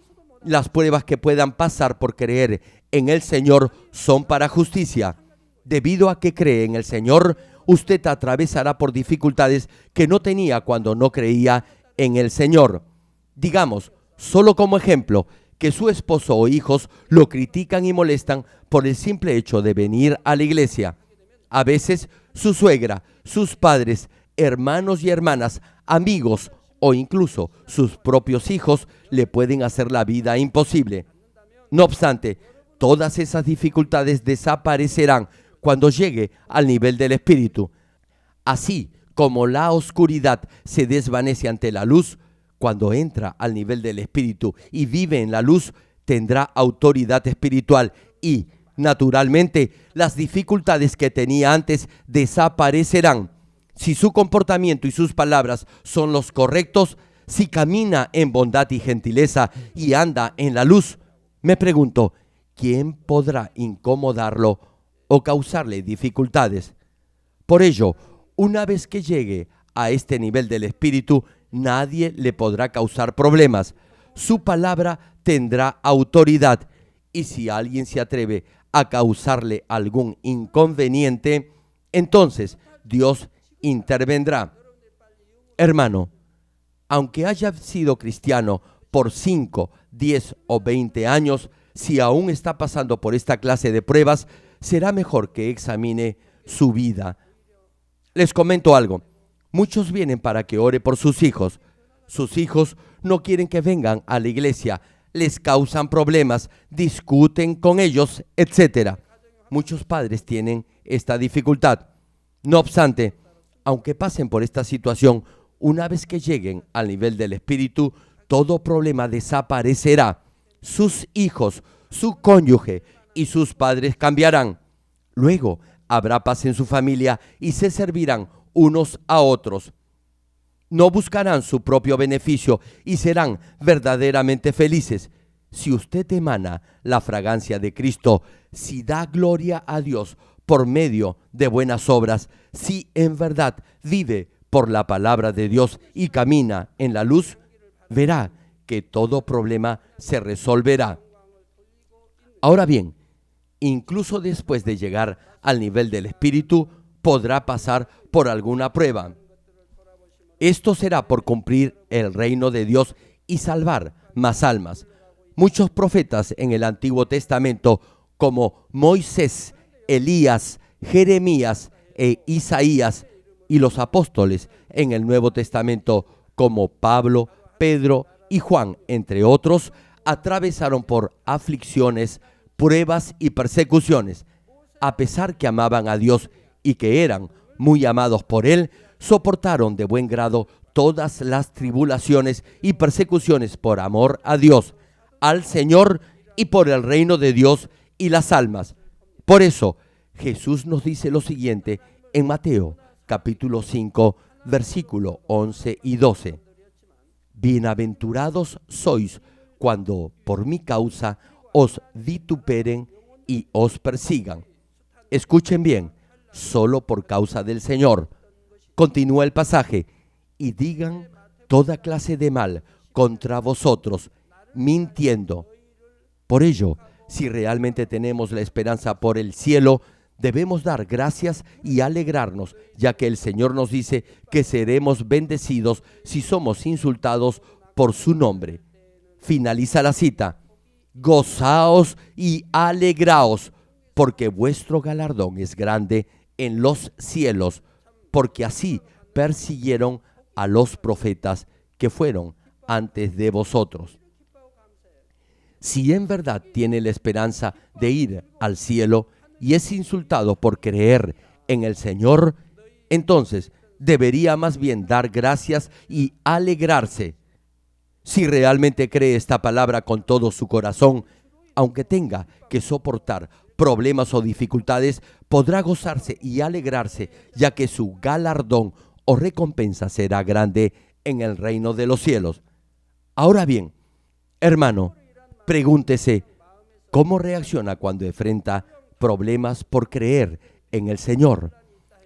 las pruebas que puedan pasar por creer en el Señor son para justicia. Debido a que cree en el Señor, usted atravesará por dificultades que no tenía cuando no creía en el Señor. Digamos, solo como ejemplo, que su esposo o hijos lo critican y molestan por el simple hecho de venir a la iglesia. A veces, su suegra, sus padres, hermanos y hermanas, amigos o incluso sus propios hijos le pueden hacer la vida imposible. No obstante, todas esas dificultades desaparecerán cuando llegue al nivel del Espíritu. Así como la oscuridad se desvanece ante la luz, cuando entra al nivel del Espíritu y vive en la luz, tendrá autoridad espiritual y, naturalmente, las dificultades que tenía antes desaparecerán. Si su comportamiento y sus palabras son los correctos, si camina en bondad y gentileza y anda en la luz, me pregunto, ¿quién podrá incomodarlo o causarle dificultades? Por ello, una vez que llegue a este nivel del Espíritu, nadie le podrá causar problemas. Su palabra tendrá autoridad y si alguien se atreve a causarle algún inconveniente, entonces Dios intervendrá. Hermano, aunque haya sido cristiano por 5, 10 o 20 años, si aún está pasando por esta clase de pruebas, será mejor que examine su vida. Les comento algo. Muchos vienen para que ore por sus hijos. Sus hijos no quieren que vengan a la iglesia, les causan problemas, discuten con ellos, etc. Muchos padres tienen esta dificultad. No obstante, aunque pasen por esta situación, una vez que lleguen al nivel del Espíritu, todo problema desaparecerá. Sus hijos, su cónyuge y sus padres cambiarán. Luego habrá paz en su familia y se servirán unos a otros. No buscarán su propio beneficio y serán verdaderamente felices. Si usted emana la fragancia de Cristo, si da gloria a Dios por medio de buenas obras, si en verdad vive por la palabra de Dios y camina en la luz, verá que todo problema se resolverá. Ahora bien, incluso después de llegar al nivel del Espíritu, podrá pasar por alguna prueba. Esto será por cumplir el reino de Dios y salvar más almas. Muchos profetas en el Antiguo Testamento, como Moisés, Elías, Jeremías e Isaías, y los apóstoles en el Nuevo Testamento, como Pablo, Pedro y Juan, entre otros, atravesaron por aflicciones, pruebas y persecuciones. A pesar que amaban a Dios y que eran muy amados por Él, soportaron de buen grado todas las tribulaciones y persecuciones por amor a Dios, al Señor y por el reino de Dios y las almas. Por eso, Jesús nos dice lo siguiente en Mateo, capítulo 5, versículo 11 y 12. Bienaventurados sois cuando por mi causa os vituperen y os persigan. Escuchen bien, solo por causa del Señor. Continúa el pasaje, y digan toda clase de mal contra vosotros, mintiendo. Por ello, si realmente tenemos la esperanza por el cielo, debemos dar gracias y alegrarnos, ya que el Señor nos dice que seremos bendecidos si somos insultados por su nombre. Finaliza la cita. Gozaos y alegraos, porque vuestro galardón es grande en los cielos, porque así persiguieron a los profetas que fueron antes de vosotros. Si en verdad tiene la esperanza de ir al cielo y es insultado por creer en el Señor, entonces debería más bien dar gracias y alegrarse. Si realmente cree esta palabra con todo su corazón, aunque tenga que soportar problemas o dificultades, podrá gozarse y alegrarse, ya que su galardón o recompensa será grande en el reino de los cielos. Ahora bien, hermano, pregúntese, ¿cómo reacciona cuando enfrenta problemas por creer en el Señor?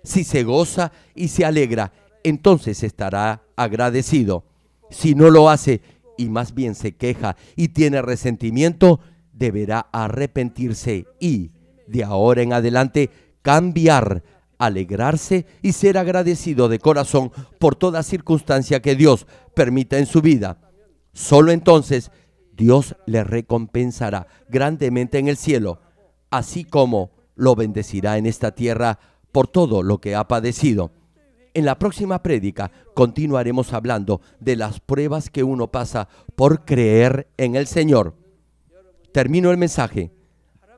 Si se goza y se alegra, entonces estará agradecido. Si no lo hace y más bien se queja y tiene resentimiento, deberá arrepentirse y, de ahora en adelante, cambiar, alegrarse y ser agradecido de corazón por toda circunstancia que Dios permita en su vida. Solo entonces Dios le recompensará grandemente en el cielo, así como lo bendecirá en esta tierra por todo lo que ha padecido. En la próxima prédica continuaremos hablando de las pruebas que uno pasa por creer en el Señor. Termino el mensaje.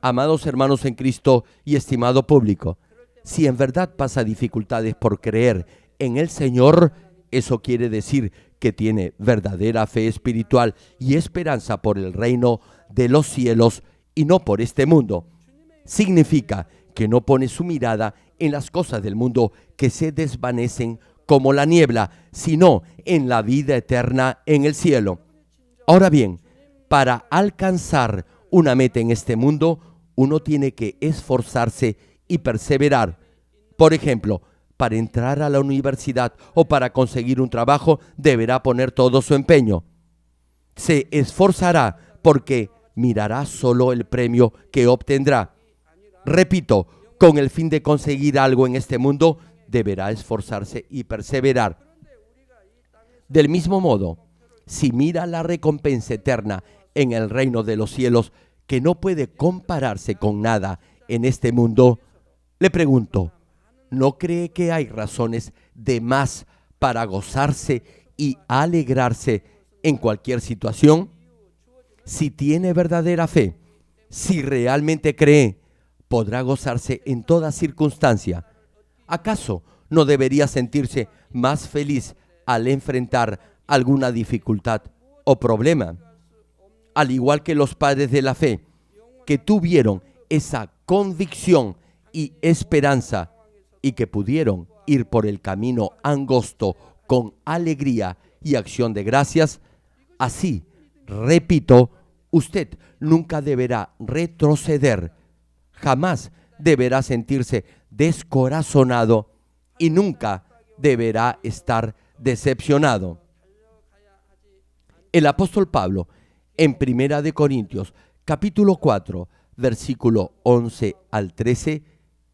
Amados hermanos en Cristo y estimado público, si en verdad pasa dificultades por creer en el Señor, eso quiere decir que tiene verdadera fe espiritual y esperanza por el reino de los cielos y no por este mundo. Significa que no pone su mirada en las cosas del mundo que se desvanecen como la niebla, sino en la vida eterna en el cielo. Ahora bien, para alcanzar una meta en este mundo, uno tiene que esforzarse y perseverar. Por ejemplo, para entrar a la universidad o para conseguir un trabajo, deberá poner todo su empeño. Se esforzará porque mirará solo el premio que obtendrá. Repito, con el fin de conseguir algo en este mundo, deberá esforzarse y perseverar. Del mismo modo, si mira la recompensa eterna en el reino de los cielos, que no puede compararse con nada en este mundo, le pregunto, ¿no cree que hay razones de más para gozarse y alegrarse en cualquier situación? Si tiene verdadera fe, si realmente cree, podrá gozarse en toda circunstancia. ¿Acaso no debería sentirse más feliz al enfrentar alguna dificultad o problema? Al igual que los padres de la fe, que tuvieron esa convicción y esperanza y que pudieron ir por el camino angosto con alegría y acción de gracias, así, repito, usted nunca deberá retroceder, jamás deberá sentirse descorazonado y nunca deberá estar decepcionado. El apóstol Pablo, en 1 Corintios, capítulo 4, versículo 11 al 13,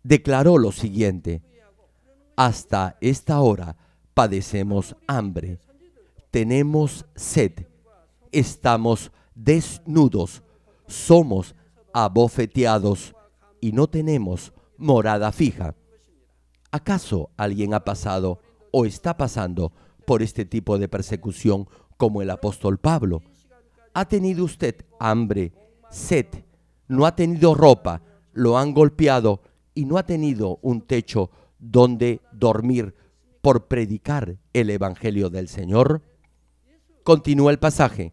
declaró lo siguiente: hasta esta hora padecemos hambre, tenemos sed, estamos desnudos, somos abofeteados y no tenemos morada fija. ¿Acaso alguien ha pasado o está pasando por este tipo de persecución como el apóstol Pablo? ¿Ha tenido usted hambre, sed, no ha tenido ropa, lo han golpeado y no ha tenido un techo donde dormir por predicar el evangelio del Señor? Continúa el pasaje.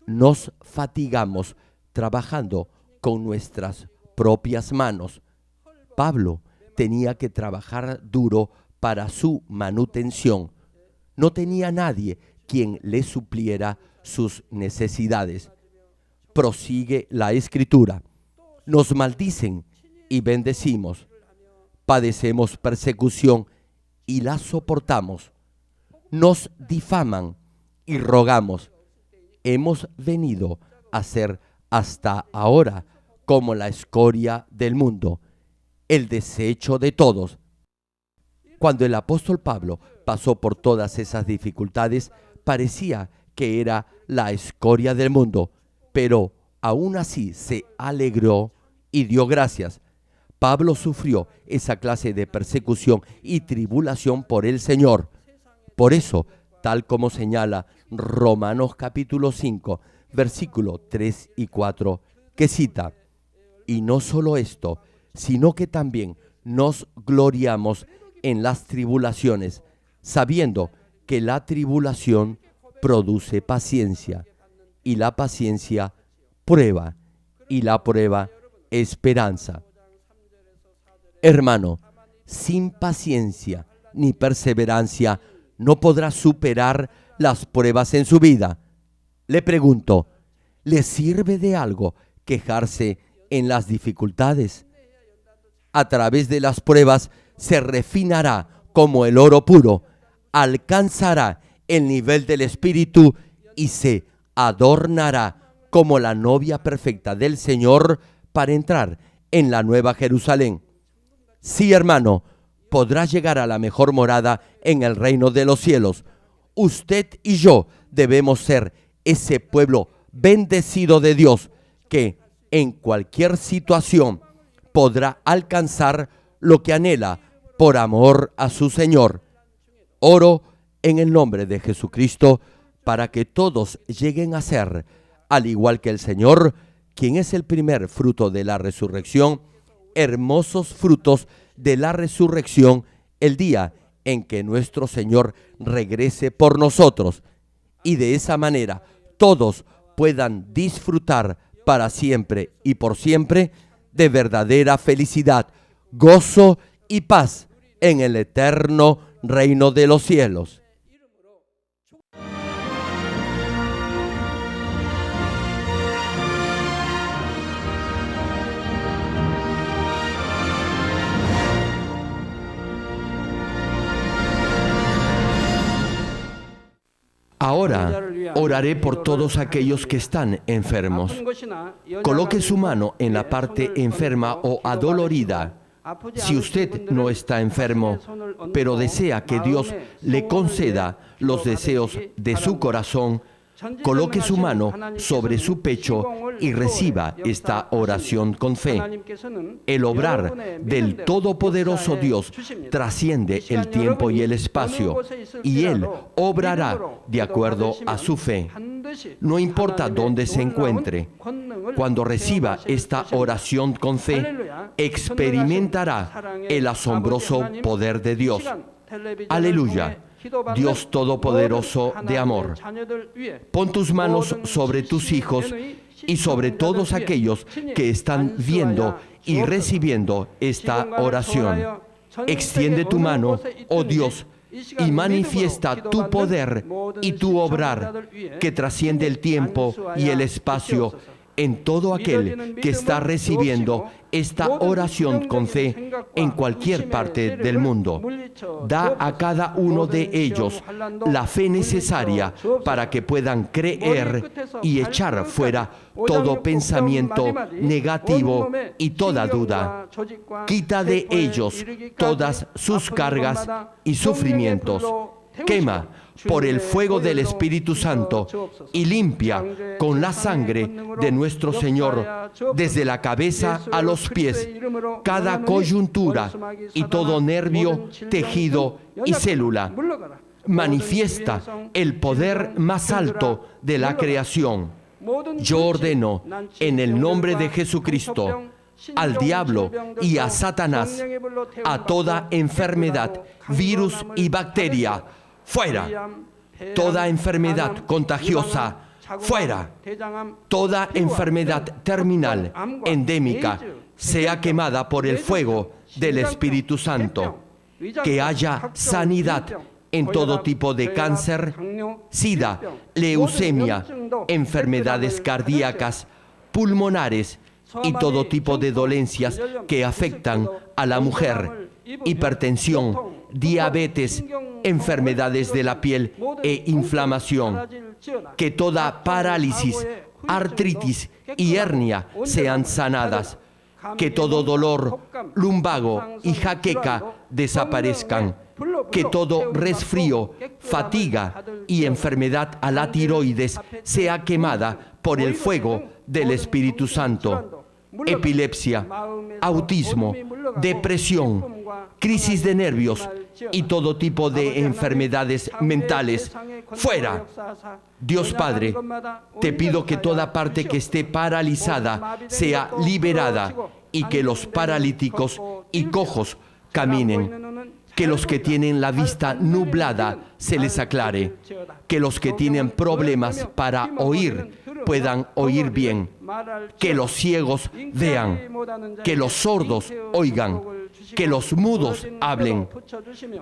Nos fatigamos trabajando con nuestras propias manos. Pablo tenía que trabajar duro para su manutención. No tenía nadie quien le supliera sus necesidades. Prosigue la Escritura. Nos maldicen y bendecimos. Padecemos persecución y la soportamos. Nos difaman y rogamos. Hemos venido a ser hasta ahora como la escoria del mundo, el desecho de todos. Cuando el apóstol Pablo pasó por todas esas dificultades, parecía que era la escoria del mundo, pero aún así se alegró y dio gracias. Pablo sufrió esa clase de persecución y tribulación por el Señor. Por eso, tal como señala Romanos capítulo 5, versículo 3 y 4, que cita: y no solo esto, sino que también nos gloriamos en las tribulaciones, sabiendo que la tribulación produce paciencia, y la paciencia prueba, y la prueba esperanza. Hermano, sin paciencia ni perseverancia no podrá superar las pruebas en su vida. Le pregunto, ¿le sirve de algo quejarse en las dificultades? A través de las pruebas se refinará como el oro puro, alcanzará el nivel del Espíritu y se adornará como la novia perfecta del Señor para entrar en la nueva Jerusalén. Sí, hermano, podrá llegar a la mejor morada en el reino de los cielos. Usted y yo debemos ser ese pueblo bendecido de Dios que en cualquier situación podrá alcanzar lo que anhela por amor a su Señor. Oro en el nombre de Jesucristo para que todos lleguen a ser, al igual que el Señor, quien es el primer fruto de la resurrección, hermosos frutos de la resurrección el día en que nuestro Señor regrese por nosotros, y de esa manera todos puedan disfrutar para siempre y por siempre de verdadera felicidad, gozo y paz en el eterno reino de los cielos. Ahora oraré por todos aquellos que están enfermos. Coloque su mano en la parte enferma o adolorida. Si usted no está enfermo, pero desea que Dios le conceda los deseos de su corazón, coloque su mano sobre su pecho y reciba esta oración con fe. El obrar del Todopoderoso Dios trasciende el tiempo y el espacio, y Él obrará de acuerdo a su fe. No importa dónde se encuentre, cuando reciba esta oración con fe, experimentará el asombroso poder de Dios. Aleluya. Dios Todopoderoso de amor, pon tus manos sobre tus hijos y sobre todos aquellos que están viendo y recibiendo esta oración. Extiende tu mano, oh Dios, y manifiesta tu poder y tu obrar que trasciende el tiempo y el espacio en todo aquel que está recibiendo esta oración con fe en cualquier parte del mundo. Da a cada uno de ellos la fe necesaria para que puedan creer y echar fuera todo pensamiento negativo y toda duda. Quita de ellos todas sus cargas y sufrimientos. Quema por el fuego del Espíritu Santo y limpia con la sangre de nuestro Señor desde la cabeza a los pies cada coyuntura y todo nervio, tejido y célula. Manifiesta el poder más alto de la creación. Yo ordeno en el nombre de Jesucristo al diablo y a Satanás, a toda enfermedad, virus y bacteria, fuera. Toda enfermedad contagiosa, fuera. Toda enfermedad terminal, endémica, sea quemada por el fuego del Espíritu Santo. Que haya sanidad en todo tipo de cáncer, sida, leucemia, enfermedades cardíacas, pulmonares y todo tipo de dolencias que afectan a la mujer, hipertensión, diabetes, enfermedades de la piel e inflamación. Que toda parálisis, artritis y hernia sean sanadas. Que todo dolor, lumbago y jaqueca desaparezcan. Que todo resfrío, fatiga y enfermedad a la tiroides sea quemada por el fuego del Espíritu Santo. Epilepsia, autismo, depresión, crisis de nervios y todo tipo de enfermedades mentales, fuera. Dios Padre, te pido que toda parte que esté paralizada sea liberada y que los paralíticos y cojos caminen. Que los que tienen la vista nublada se les aclare. Que los que tienen problemas para oír puedan oír bien. Que los ciegos vean. Que los sordos oigan. Que los mudos hablen.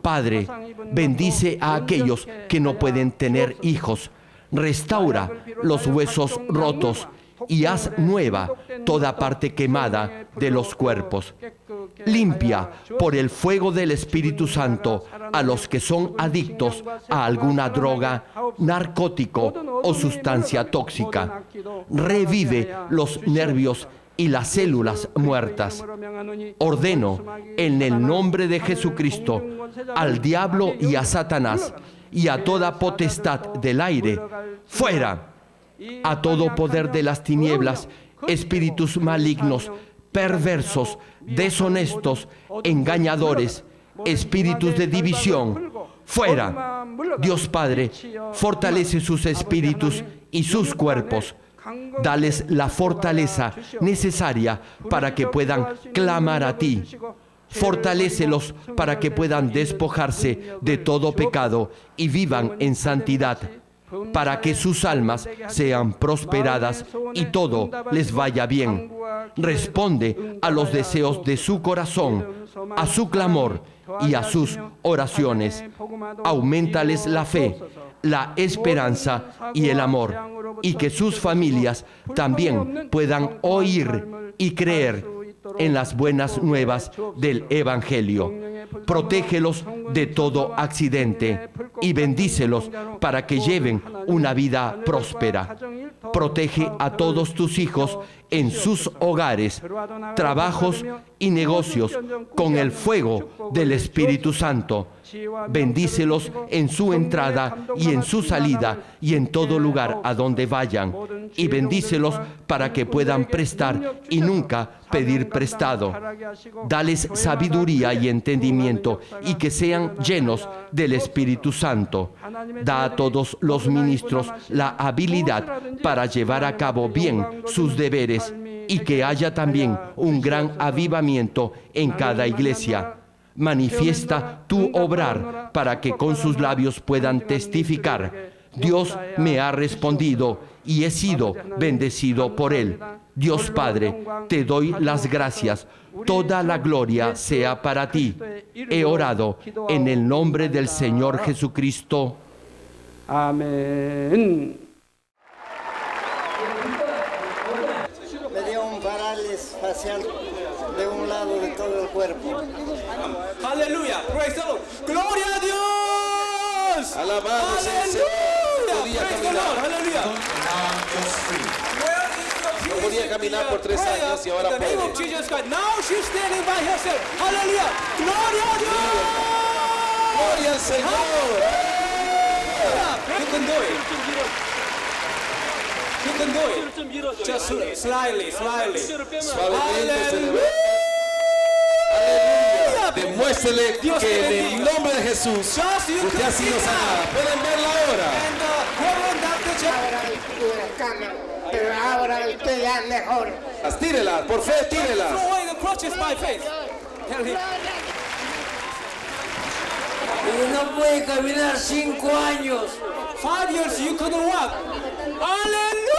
Padre, bendice a aquellos que no pueden tener hijos. Restaura los huesos rotos y haz nueva toda parte quemada de los cuerpos. Limpia por el fuego del Espíritu Santo a los que son adictos a alguna droga, narcótico o sustancia tóxica. Revive los nervios y las células muertas. Ordeno en el nombre de Jesucristo al diablo y a Satanás y a toda potestad del aire, fuera. A todo poder de las tinieblas, espíritus malignos, perversos, deshonestos, engañadores, espíritus de división, fuera. Dios Padre, fortalece sus espíritus y sus cuerpos. Dales la fortaleza necesaria para que puedan clamar a ti. Fortalécelos para que puedan despojarse de todo pecado y vivan en santidad, para que sus almas sean prosperadas y todo les vaya bien. Responde a los deseos de su corazón, a su clamor y a sus oraciones. Auméntales la fe, la esperanza y el amor, y que sus familias también puedan oír y creer en las buenas nuevas del Evangelio. Protégelos de todo accidente y bendícelos para que lleven una vida próspera. Protege a todos tus hijos en sus hogares, trabajos y negocios con el fuego del Espíritu Santo. Bendícelos en su entrada y en su salida y en todo lugar a donde vayan. Y bendícelos para que puedan prestar y nunca pedir prestado. Dales sabiduría y entendimiento y que sean llenos del Espíritu Santo. Da a todos los ministros la habilidad para llevar a cabo bien sus deberes y que haya también un gran avivamiento en cada iglesia. Manifiesta tu obrar para que con sus labios puedan testificar: Dios me ha respondido y he sido bendecido por Él. Dios Padre, te doy las gracias. Toda la gloria sea para ti. He orado en el nombre del Señor Jesucristo. Amén. Me dio un parálisis facial de un lado de todo el cuerpo. Aleluya, praise the Lord. Gloria a Dios. Alabado sea el Señor. Aleluya, praise the Lord. Aleluya. No podía caminar por 3 años y ahora puede. Now she's standing by herself. Aleluya. Gloria a Dios. Gloria al Señor. You can do it. You can do it. Just slightly. Suavemente se debe. Aleluya. Demuéstrele que en el nombre de Jesús usted ha sido sanada. Pueden verla ahora. Ahora estuve en cama, pero ahora estoy ya mejor. Tírelas, por fe, tírelas. Throw away the crutches by faith. Tell him. No puede caminar 5 años. 5 years you couldn't walk. Aleluya.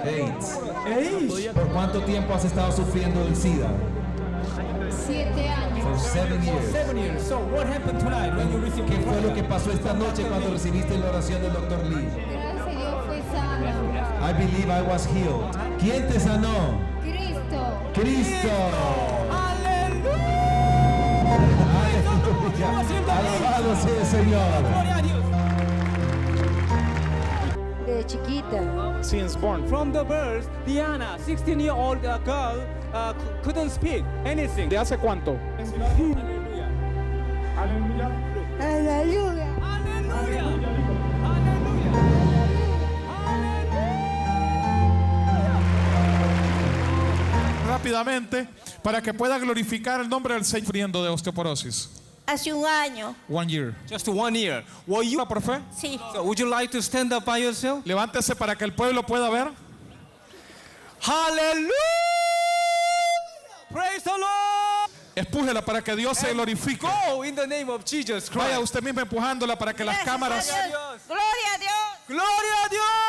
AIDS. ¿Por cuánto tiempo has estado sufriendo del SIDA? 7 años. For 7 years. 7 years. So what happened tonight when you received ¿Qué the fue lo prayer? que pasó esta noche cuando recibiste la oración del Dr. Lee? Gracias a Dios fue sana. I believe I was healed. ¿Quién te sanó? Cristo. Cristo. Aleluya. Alabado sea el Señor. Gloria a Dios. De chiquita. Since born. From the birth, Diana, 16-year-old girl, couldn't speak anything. ¿De hace cuánto? Aleluya. Aleluya. Aleluya. Aleluya. Rápidamente, para que pueda glorificar el nombre del Señor, sufriendo de osteoporosis. Hace un año. 1 year. Just 1 year. Were you? ¿Por fe? Sí. So would you like to stand up by yourself? Levántese para que el pueblo pueda ver. Hallelujah! Praise the Lord! Empújela para que Dios se glorifique. Go in the name of Jesus Christ. Vaya usted mismo empujándola para que las cámaras. Gloria a Dios. Gloria a Dios!